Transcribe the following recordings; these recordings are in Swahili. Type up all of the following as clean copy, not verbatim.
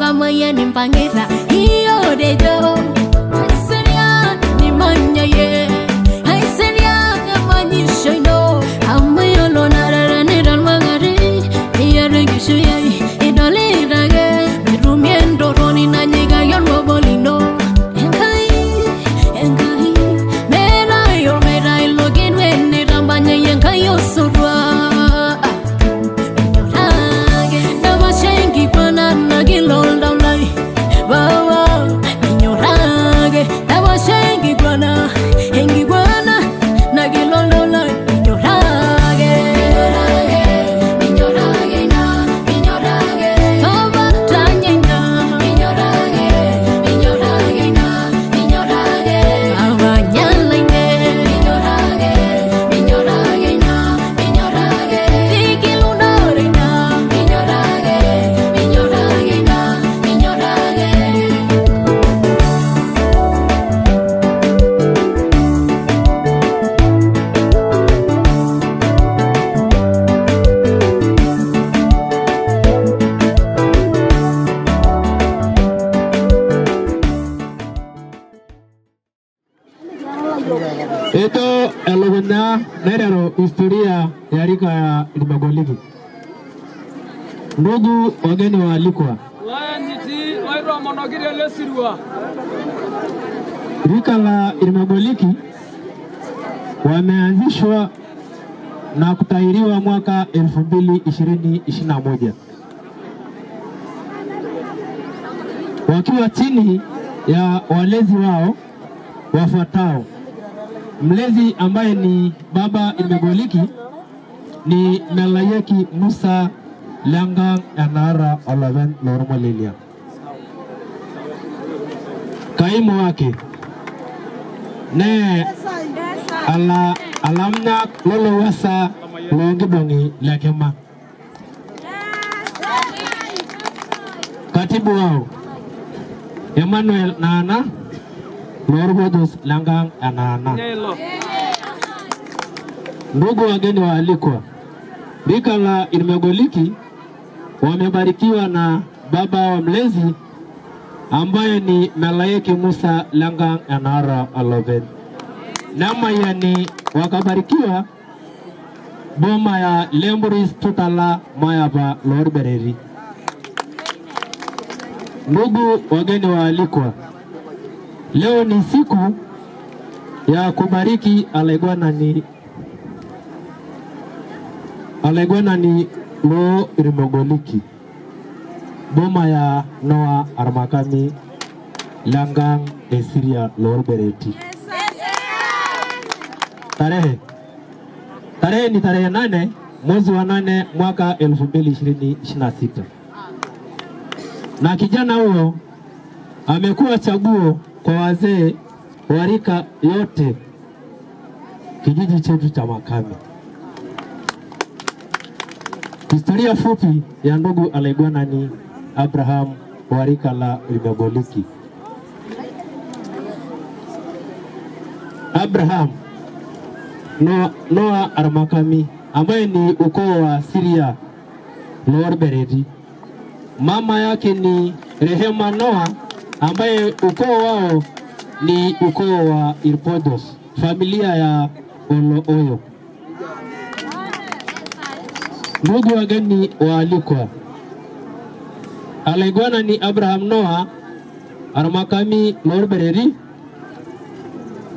mama ya nimpangira hiyo dejo Aiseria ni manya ye Aiseria nyamanyisho ino Amayolo narara niran magari Iyare gishu ya idole rage Mirumiendo roni na nyiga yon wobolino Enkai Mera ilogin wene rambanya yenkai yosurwa Nagilol down lai, wow, inyorage. Dawa shengi guana, hengi guana. Nagilol down lai, inyorage, inyorage na, inyorage. Tova tanya na, inyorage, inyorage na, inyorage. Awanya laine, inyorage, inyorage na, inyorage. Tikilunore na, inyorage. Ito elogona nerero historia ya rika ya Ilmagoliki. Ndugu wageni waalikwa, rika la Ilmagoliki wameanzishwa na kutahiriwa mwaka 2021 wakiwa chini ya walezi wao wafuatao. Mlezi ambaye ni baba Ilmagoliki ni Melayeki Musa Langang Anara Olaven Lormalilia. Kaimu wake ne alamna lolo wasa longibongi lakema. Katibu wao Emmanuel Nana Lorbodos Langang Anana. Ndugu wageni waalikwa, rika la Ilmagoliki wamebarikiwa na baba wa mlezi ambaye ni Melayeki Musa Langang Anara Aloven. Nama yani wakabarikiwa boma ya Lemburis Tutala Mayaba Lorbereri. Ndugu wageni waalikwa, leo ni siku ya kubariki Alegwana ni lo Ilmagoliki boma ya Noah Armakami Langang Esiria Lorbereti. Tarehe ni tarehe 8 mwezi wa 8 mwaka 2026. Na kijana huyo amekuwa chaguo kwa wazee wa rika yote kijiji chetu cha Makami. Historia fupi ya ndugu Alegwana ni Abraham wa rika la Ilmagoliki. Abraham Noah Armakami ambaye ni ukoo wa Siria Lorbereti. Mama yake ni Rehema Noah ambaye ukoo wao ni ukoo wa Ilpodos, familia ya Olooyo. Ndugu wageni waalikwa, Alegwana ni Abraham Noah Armakami Lorbereri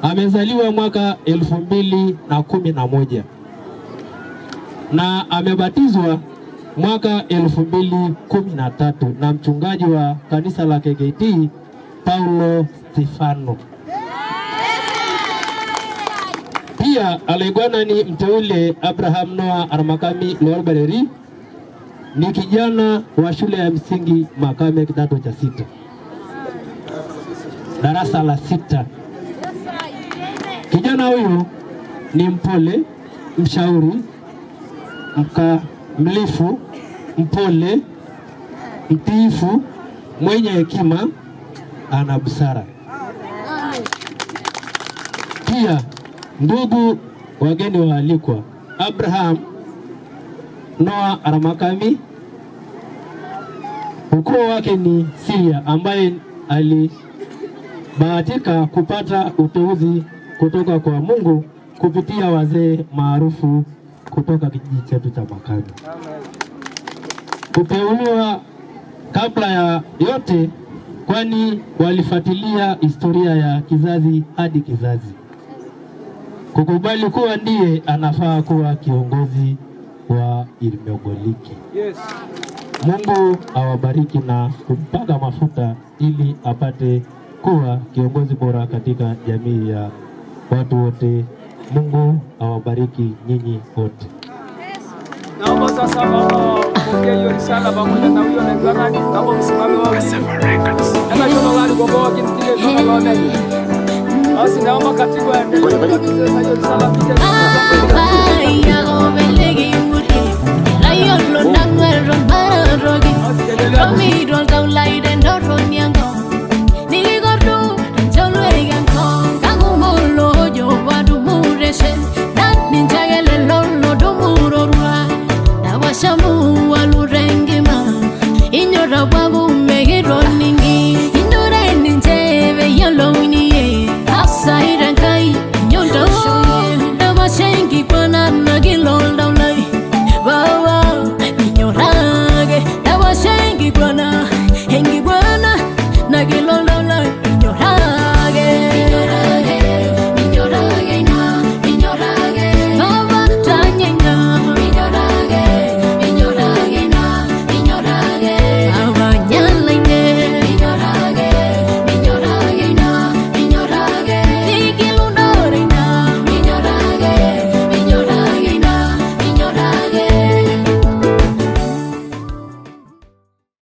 amezaliwa mwaka 2011 na amebatizwa mwaka 2013 na mchungaji wa kanisa la KKT Paulo Stefano. Pia Alegwana ni mteule Abraham Noah Armakami Lorbereri ni kijana wa shule ya msingi Makame kidato cha 6. Darasa la 6. Kijana huyu ni mpole, mshauri, mkamilifu, mpole, mtiifu, mwenye hekima, ana busara. Pia ndugu wageni waalikwa, Abraham Noah Armakami Ukoo wake ni Siria, ambaye alibahatika kupata uteuzi kutoka kwa Mungu kupitia wazee maarufu kutoka kijiji chetu cha Makaga. Kuteuliwa kabla ya yote, kwani walifuatilia historia ya kizazi hadi kizazi, kukubali kuwa ndiye anafaa kuwa kiongozi wa Irmiogoliki. Yes. Mungu awabariki na kumpaka mafuta ili apate kuwa kiongozi bora katika jamii ya watu wote. Mungu awabariki nyinyi wote. Naomba sasa mpokee hiyo risala pamoja na huyo na gani kama msimame wao. Kama kama wale kwa kwa kinitile kama wale. Basi naomba katibu aendelee na hiyo risala pia. Ya obelegi muri. Rayo lo nangero mara rogi. Romi ro taulai den do nyango. Nigordu cholwe yango. Kagumolo yo wadu mureshe. Dan ninjagele lolo do murorwa. Dawashamu walurengima. Inyora babu megiro ningi. Indore ninjeve yaloni. Sairan kai nyoldo dawashengi pana nagilol daulai bawa nyorage dawashengi pana hengi bwana nagilol